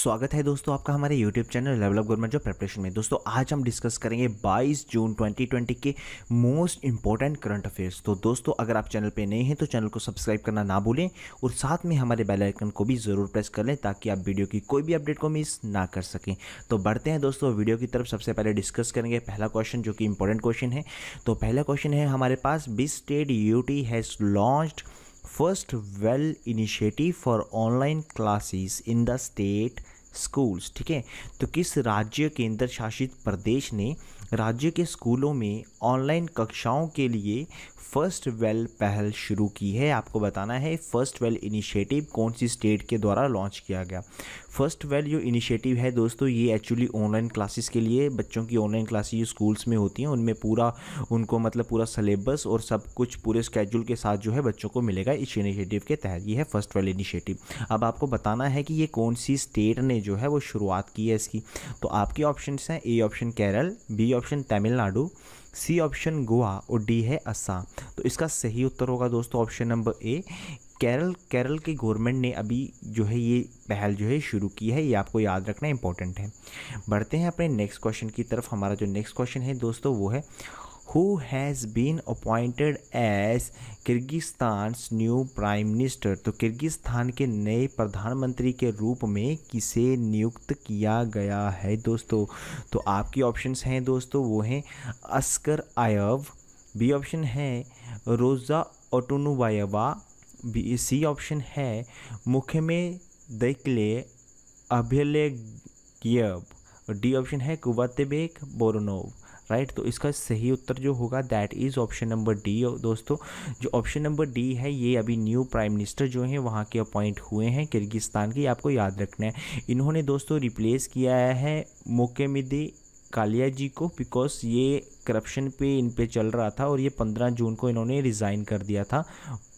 स्वागत है दोस्तों आपका हमारे YouTube channel level up government job preparation में। दोस्तों आज हम डिस्कस करेंगे 22 जून 2020 के मोस्ट इंपॉर्टेंट करंट अफेयर्स। तो दोस्तों अगर आप चैनल पे नए हैं तो चैनल को सब्सक्राइब करना ना भूलें और साथ में हमारे बेल आइकन को भी ज़रूर प्रेस कर लें ताकि आप वीडियो की कोई भी अपडेट को मिस ना कर सकें। तो बढ़ते हैं दोस्तों वीडियो की तरफ। सबसे पहले डिस्कस करेंगे पहला क्वेश्चन जो कि इंपॉर्टेंट क्वेश्चन है। तो पहला क्वेश्चन है हमारे पास, which state UT has launched first well initiative for online classes in the state schools. ठीक है, तो किस राज्य केंद्र शासित प्रदेश ने राज्य के स्कूलों में ऑनलाइन कक्षाओं के लिए फर्स्ट वेल पहल शुरू की है। आपको बताना है फर्स्ट वेल इनिशिएटिव कौन सी स्टेट के द्वारा लॉन्च किया गया। फर्स्ट वेल जो इनिशिएटिव है दोस्तों ये एक्चुअली ऑनलाइन क्लासेस के लिए, बच्चों की ऑनलाइन क्लासेस जो स्कूल्स में होती हैं उनमें पूरा उनको मतलब पूरा सिलेबस और सब कुछ पूरे स्केड्यूल के साथ जो है बच्चों को मिलेगा इस इनिशिएटिव के तहत। ये है फर्स्ट वेल इनिशिएटिव। अब आपको बताना है कि ये कौन सी स्टेट ने जो है वो शुरुआत की है इसकी। तो आपके ऑप्शंस हैं A option Kerala, B option Tamil Nadu, C option Goa और डी है असम। तो इसका सही उत्तर होगा दोस्तों ऑप्शन नंबर ए केरल। केरल की गवर्नमेंट ने अभी जो है ये पहल जो है शुरू की है, ये आपको याद रखना इंपॉर्टेंट है। बढ़ते हैं अपने नेक्स्ट क्वेश्चन की तरफ। हमारा जो नेक्स्ट क्वेश्चन है दोस्तों वो है, Who has been appointed as Kyrgyzstan new prime minister. तो किर्गिस्तान के नए प्रधानमंत्री के रूप में किसे नियुक्त किया गया है दोस्तों। तो आपकी ऑप्शंस हैं दोस्तों वो हैं अस्कर आयव, बी ऑप्शन है रोज़ा ओटुनुवायवा, बी सी ऑप्शन है मुखेमे दैकले अभ्यलेगियव और डी ऑप्शन है कुवातेबेक बोरोनोव। राइट, तो इसका सही उत्तर जो होगा that is option number D. दोस्तों जो ऑप्शन नंबर डी है ये अभी न्यू प्राइम मिनिस्टर जो हैं वहाँ के अपॉइंट हुए हैं किर्गिस्तान की, आपको याद रखना है। इन्होंने दोस्तों रिप्लेस किया है मुकेमिदी कालिया जी को, बिकॉज ये करप्शन पे इन पे चल रहा था और ये 15 जून को इन्होंने रिज़ाइन कर दिया था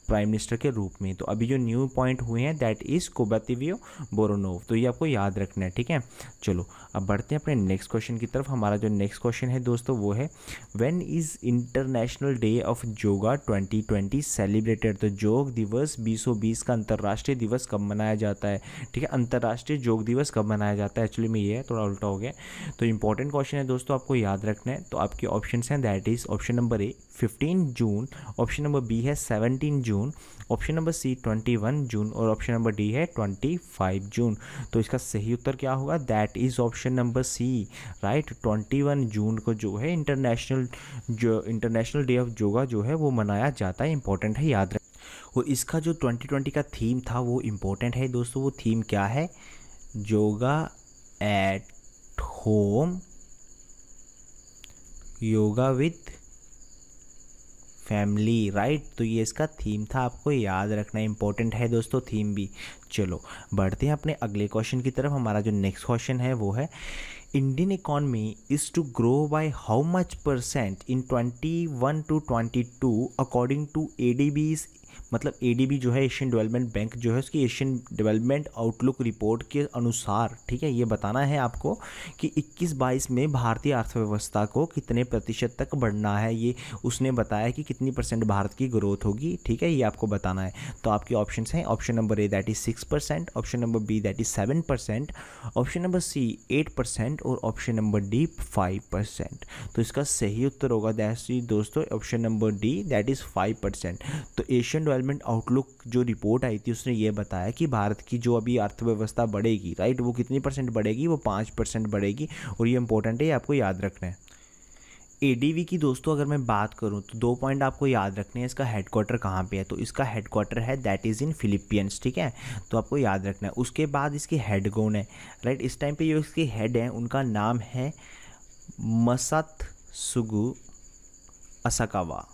प्राइम मिनिस्टर के रूप में। तो अभी जो न्यू पॉइंट हुए हैं दैट इज़ कोबातिवियो बोरोनोव। तो ये आपको याद रखना है, ठीक है। चलो अब बढ़ते हैं अपने नेक्स्ट क्वेश्चन की तरफ। हमारा जो नेक्स्ट क्वेश्चन है दोस्तों वो है, when is international day of yoga 2020 celebrated. तो योग दिवस 2020 का अंतर्राष्ट्रीय दिवस कब मनाया जाता है। ठीक है, अंतर्राष्ट्रीय योग दिवस कब मनाया जाता है, एक्चुअली में ये है थोड़ा उल्टा हो गया। तो इंपॉर्टेंट क्वेश्चन है दोस्तों, आपको याद रखना है। तो आपके ऑप्शन हैं that is option number A 15 जून, ऑप्शन नंबर बी है 17 जून, ऑप्शन नंबर सी 21 जून और ऑप्शन नंबर डी है 25 जून। तो इसका सही उत्तर क्या होगा, that is option number C. Right, 21 जून को जो है इंटरनेशनल डे ऑफ योगा जो है वो मनाया जाता है। इंपॉर्टेंट है, याद रखें। और इसका जो 2020 का थीम था वो इम्पोर्टेंट है दोस्तों। वो थीम क्या है, yoga at home, yoga with family. Right, तो ये इसका थीम था, आपको याद रखना इंपॉर्टेंट है दोस्तों थीम भी। चलो बढ़ते हैं अपने अगले क्वेश्चन की तरफ। हमारा जो नेक्स्ट क्वेश्चन है वो है, Indian economy is to grow by how much percent in 21 to 22 according to ADBs. मतलब एडीबी जो है एशियन डेवलपमेंट बैंक जो है उसकी एशियन डेवलपमेंट आउटलुक रिपोर्ट के अनुसार। ठीक है, ये बताना है आपको कि 21-22 में भारतीय अर्थव्यवस्था को कितने प्रतिशत तक बढ़ना है। ये उसने बताया कि कितनी परसेंट भारत की ग्रोथ होगी। ठीक है, ये आपको बताना है। तो आपके ऑप्शंस हैं option number A that is 6%, option number B that is 7%, option number C 8% और ऑप्शन नंबर डी 5%। तो इसका सही उत्तर होगा दैट इज दोस्तों option number D that is 5%। तो एशियन डेवलपमेंट आउटलुक जो रिपोर्ट आई थी उसने ये बताया कि भारत की जो अभी अर्थव्यवस्था बढ़ेगी, राइट, वो कितनी परसेंट बढ़ेगी, वो 5% बढ़ेगी। और ये इंपॉर्टेंट है, आपको याद रखना है। एडीबी की दोस्तों अगर मैं बात करूं तो 2 पॉइंट आपको याद रखने हैं। इसका हेडक्वार्टर कहाँ पे है, तो इसका हेडक्वार्टर है दैट इज़ इन फिलीपींस। ठीक है, तो आपको याद रखना है। उसके बाद इसके हेड कौन है, राइट, इस टाइम पे जो इसके हेड हैं उनका नाम है मसात्सुगु असाकावा।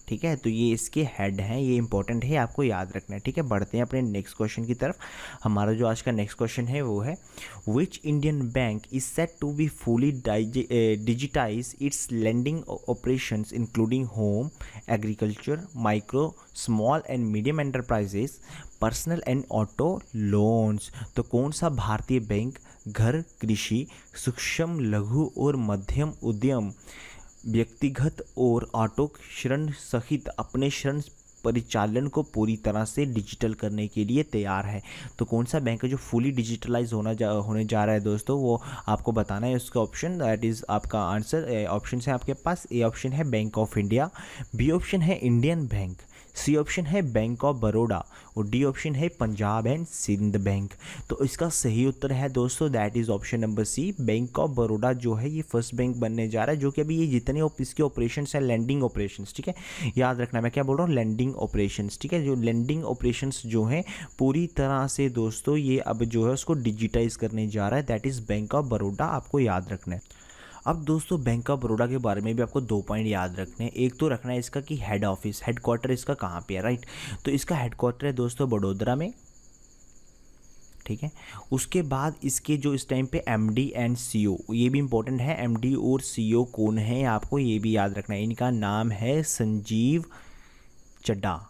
ठीक है, तो ये इसके हेड हैं, ये इंपॉर्टेंट है, आपको याद रखना है। ठीक है, बढ़ते हैं अपने नेक्स्ट क्वेश्चन की तरफ। हमारा जो आज का नेक्स्ट क्वेश्चन है वो है, which Indian bank is set to be fully digitise its lending operations including home, agriculture, micro, small and medium enterprises, personal and auto loans. तो कौन सा भारतीय बैंक घर, कृषि, सूक्ष्म, लघु और मध्यम उद्यम, व्यक्तिगत और ऑटो ऋण सहित अपने ऋण परिचालन को पूरी तरह से डिजिटल करने के लिए तैयार है। तो कौन सा बैंक है जो फुली डिजिटलाइज होने जा रहा है दोस्तों, वो आपको बताना है उसका ऑप्शन। दैट इज़ आपका आंसर। ऑप्शन है आपके पास, ए ऑप्शन है bank of India, B option है इंडियन बैंक, सी ऑप्शन है बैंक ऑफ बड़ौदा और डी ऑप्शन है पंजाब एंड सिंध बैंक। तो इसका सही उत्तर है दोस्तों that is option number C, bank of Baroda जो है ये फर्स्ट बैंक बनने जा रहा है, जो कि अभी ये जितने इसके ऑपरेशंस हैं लैंडिंग ऑपरेशंस, ठीक है, याद रखना मैं क्या बोल रहा हूँ, लैंडिंग ऑपरेशंस, ठीक है, जो लैंडिंग ऑपरेशंस जो हैं पूरी तरह से दोस्तों ये अब जो है उसको डिजिटाइज करने जा रहा है, that is bank of Baroda, आपको याद रखना है। अब दोस्तों बैंक ऑफ बड़ौदा के बारे में भी आपको 2 पॉइंट याद रखने हैं। एक तो रखना है इसका कि हेड ऑफिस, हेड क्वार्टर इसका कहाँ पे है, राइट। तो इसका हेड क्वार्टर है दोस्तों बड़ोदरा में, ठीक है। उसके बाद इसके जो इस टाइम पे एमडी एंड सीईओ, ये भी इंपॉर्टेंट है, एमडी और सीईओ कौन है आपको ये भी याद रखना है। इनका नाम है संजीव चड्ढा,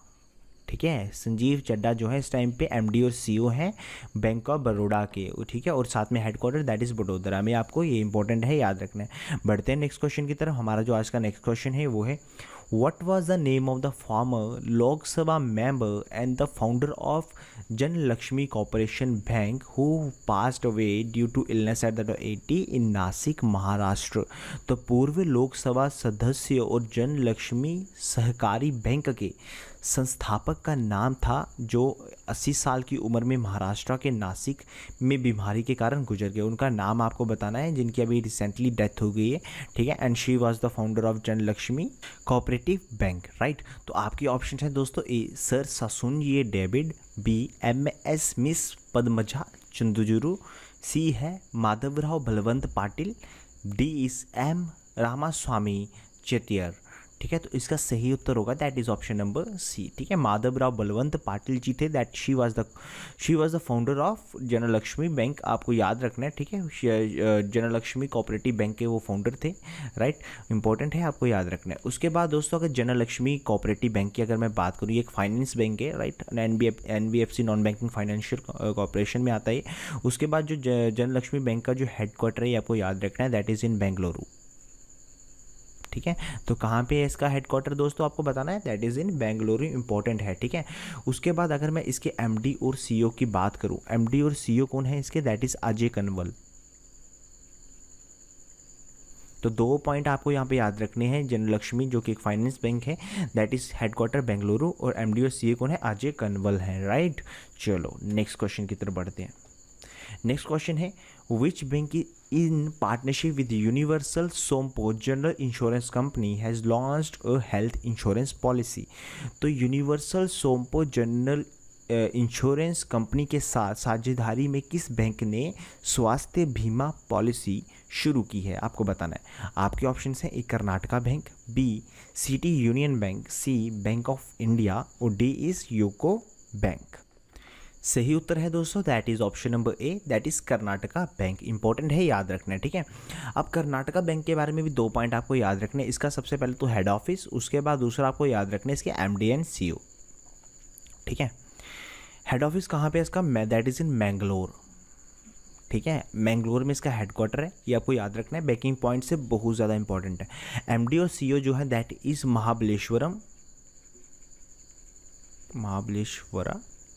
ठीक है। संजीव चड्ढा जो है इस टाइम पे एमडी और सीईओ हैं बैंक ऑफ बड़ौदा के, ठीक है, और साथ में हेडक्वार्टर दैट इज़ बड़ोदरा में, आपको ये इंपॉर्टेंट है, याद रखना है। बढ़ते हैं नेक्स्ट क्वेश्चन की तरफ। हमारा जो आज का नेक्स्ट क्वेश्चन है वो है what was the name of the former Lok Sabha member and the founder of Janalaxmi corporation bank who passed away due to illness at the 80 in Nashik Maharashtra. तो पूर्व लोकसभा सदस्य और जनलक्ष्मी सहकारी बैंक के संस्थापक का नाम था जो 80 साल की उम्र में महाराष्ट्र के नासिक में बीमारी के कारण गुजर गए। उनका नाम आपको बताना है, जिनकी अभी रिसेंटली डेथ हो गई है, ठीक है। And she was the founder of Janalaxmi cooperative bank, right. तो आपके ऑप्शन है दोस्तों, A sir Sassoon J David, B Ms. Miss Padmaja Chandrachuru, C है Madhavrao Balwant Patil, D is M Ramaswamy Chettiar, ठीक है। तो इसका सही उत्तर होगा that is option number C, ठीक है। माधवराव बलवंत पाटिल जी थे, that she was the founder of Janalaxmi bank, आपको याद रखना है, ठीक है। जनलक्ष्मी कोऑपरेटिव बैंक के वो फाउंडर थे, राइट, इंपॉर्टेंट है, आपको याद रखना है। उसके बाद दोस्तों अगर जनलक्ष्मी कोऑपरेटिव बैंक की अगर मैं बात करूँ, ये एक फाइनेंस बैंक है, right, NBFC non banking financial corporation में आता है। उसके बाद जो जनलक्ष्मी बैंक का जो हेडक्वार्टर है आपको याद रखना है, दैट इज़ इन बेंगलुरु, ठीक है। तो कहाँ पे है इसका हेडक्वार्टर दोस्तों आपको बताना है, that is in Bengaluru, important है, ठीक है। उसके बाद अगर मैं इसके एमडी और सीईओ की बात करूँ, एमडी और सीईओ कौन है इसके, दैट इज़ अजय कनवल। तो 2 पॉइंट आपको यहाँ पे याद रखने हैं। जनलक्ष्मी जो कि एक फाइनेंस बैंक है, दैट इज़ हेडक्वार्टर बेंगलुरु, और एमडी और सीईओ कौन है, अजय कनवल है, राइट। चलो नेक्स्ट क्वेश्चन की तरफ बढ़ते हैं। नेक्स्ट क्वेश्चन है which bank in partnership with Universal Sompo General Insurance Company has launched a health insurance policy। तो universal Sompo general insurance company के साथ साझेदारी में किस बैंक ने स्वास्थ्य बीमा पॉलिसी शुरू की है, आपको बताना है। आपके ऑप्शन हैं, A Karnataka bank, B city union bank, C bank of India और डी इज़ यूको बैंक। सही उत्तर है दोस्तों that is option number A, that is Karnataka bank, important है, याद रखना है, ठीक है। अब कर्नाटका बैंक के बारे में भी 2 पॉइंट आपको याद रखने हैं। इसका सबसे पहले तो हेड ऑफिस, उसके बाद दूसरा आपको याद रखना है इसके एमडी एंड सीईओ, ठीक है। हेड ऑफिस कहाँ पे है इसका, दैट इज़ इन मैंगलोर, ठीक है। मैंगलोर में इसका हेडक्वार्टर है, ये आपको याद रखना है, बैंकिंग पॉइंट से बहुत ज़्यादा इंपॉर्टेंट है। एमडी और सीईओ जो है दैट इज़ महाबलेश्वरम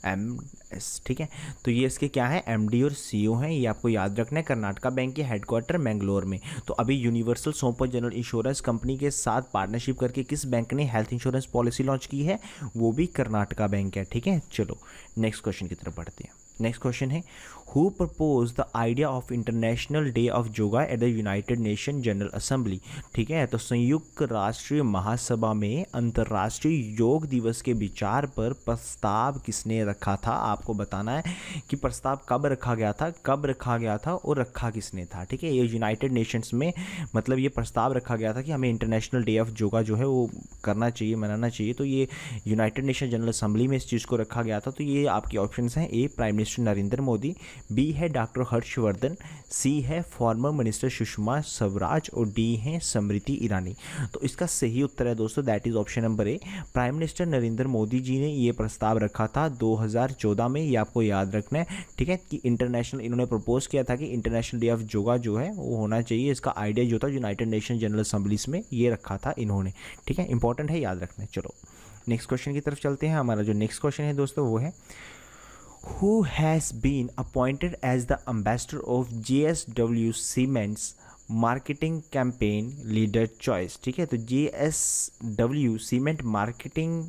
MS, ठीक है। तो ये इसके क्या है, एमडी और सीईओ हैं, ये आपको याद रखना है। कर्नाटका बैंक के हेडक्वार्टर मैंगलोर में। तो अभी universal Sompo general insurance company के साथ पार्टनरशिप करके किस बैंक ने हेल्थ इंश्योरेंस पॉलिसी लॉन्च की है, वो भी कर्नाटका बैंक है, ठीक है। चलो नेक्स्ट क्वेश्चन की तरफ बढ़ते हैं। नेक्स्ट क्वेश्चन है who propose the idea of international day of yoga at the United nation general assembly, ठीक है। तो संयुक्त राष्ट्रीय महासभा में अंतर्राष्ट्रीय योग दिवस के विचार पर प्रस्ताव किसने रखा था, आपको बताना है कि प्रस्ताव कब रखा गया था और रखा किसने था, ठीक है। ये यूनाइटेड नेशंस में मतलब ये प्रस्ताव रखा गया था कि हमें इंटरनेशनल डे ऑफ योगा जो है वो करना चाहिए, मनाना चाहिए। तो ये यूनाइटेड नेशन जनरल असेंबली में इस चीज़ को रखा गया था। तो ये आपके ऑप्शन हैं, A prime minister Narendra Modi, B है डॉक्टर हर्षवर्धन, सी है फॉर्मर मिनिस्टर सुषमा स्वराज और डी है स्मृति ईरानी। तो इसका सही उत्तर है दोस्तों that is option number A, prime minister Narendra Modi ji ने ये प्रस्ताव रखा था 2014 में, ये आपको याद रखना है, ठीक है। कि इंटरनेशनल इन्होंने प्रपोज किया था कि इंटरनेशनल डे ऑफ योगा जो है वो होना चाहिए। इसका आइडिया जो था यूनाइटेड नेशन जनरल असेंबलीज में ये रखा था इन्होंने, ठीक है। इंपॉर्टेंट है, याद रखना है। चलो नेक्स्ट क्वेश्चन की तरफ चलते हैं। हमारा जो नेक्स्ट क्वेश्चन है दोस्तों वो है, who has been appointed as the ambassador of JSW Cements marketing campaign leader choice. ठीक है, तो JSW सीमेंट मार्केटिंग,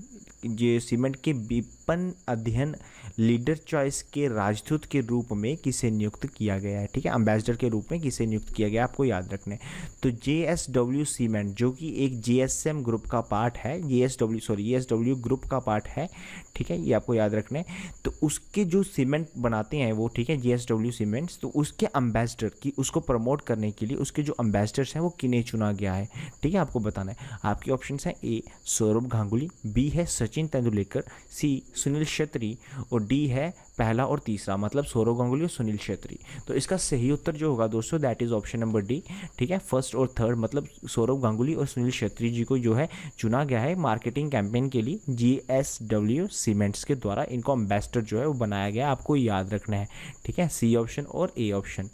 जो सीमेंट के विपणन अध्ययन लीडर चॉइस के राजदूत के रूप में किसे नियुक्त किया गया है। ठीक है, एम्बेसडर के रूप में किसे नियुक्त किया गया, आपको याद रखना है। तो JSW सीमेंट जो कि एक JSM ग्रुप का पार्ट है, JSW ग्रुप का पार्ट है। ठीक है, ये आपको याद रखना है। तो उसके जो सीमेंट बनाते हैं वो, ठीक है, JSW सीमेंट्स, तो उसके एम्बेसडर की, उसको प्रमोट करने के लिए उसके जो एम्बेसडर्स हैं वो किन्हें चुना गया है। ठीक है, आपको बताना है। आपके ऑप्शंस हैं, ए सौरभ गांगुली, बी है सचिन तेंदुलकर, सी सुनील छेत्री, और डी है पहला और तीसरा, मतलब सौरभ गांगुली और सुनील छेत्री। तो इसका सही उत्तर जो होगा दोस्तों that is option number D. ठीक है, फर्स्ट और थर्ड, मतलब सौरभ गांगुली और सुनील छेत्री जी को जो है चुना गया है मार्केटिंग कैंपेन के लिए JSW सीमेंट्स के द्वारा। इनको एम्बेसडर जो है वो बनाया गया, आपको याद रखना है। ठीक है, सी ऑप्शन और ए ऑप्शन।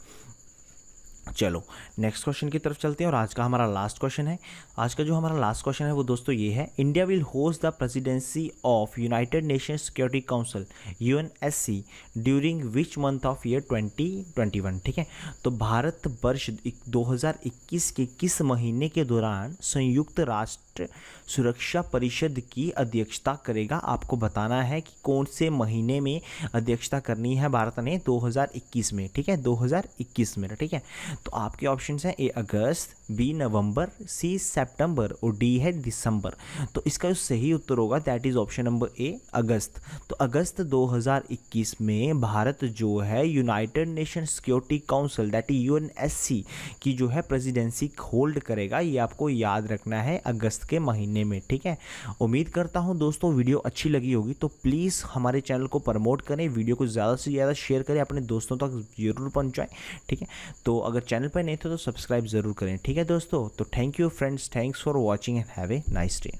चलो नेक्स्ट क्वेश्चन की तरफ चलते हैं और आज का हमारा लास्ट क्वेश्चन है। आज का जो हमारा लास्ट क्वेश्चन है वो दोस्तों ये है, India will host the presidency of United Nations security council UNSC during which month of year 2021। ठीक है, तो भारत वर्ष 2021 के किस महीने के दौरान संयुक्त राष्ट्र सुरक्षा परिषद की अध्यक्षता करेगा। आपको बताना है कि कौन से महीने में अध्यक्षता करनी है भारत ने 2021 में। ठीक है, 2021 में। ठीक है, तो आपके ऑप्शंस हैं, ए अगस्त, बी नवंबर, सी सितंबर और डी है दिसंबर। तो इसका जो सही उत्तर होगा that is option number A August. तो अगस्त 2021 में भारत जो है united nation security council that is UNSC की जो है प्रेसिडेंसी होल्ड करेगा। ये आपको याद रखना है, अगस्त के महीने में। ठीक है, उम्मीद करता हूँ दोस्तों वीडियो अच्छी लगी होगी, तो प्लीज़ हमारे चैनल को प्रमोट करें, वीडियो को ज़्यादा से ज़्यादा शेयर करें, अपने दोस्तों तक जरूर पहुँचाएं। ठीक है, तो अगर चैनल पर नहीं थे तो सब्सक्राइब ज़रूर करें। ठीक है दोस्तों, तो thank you friends, thanks for watching and have a nice day.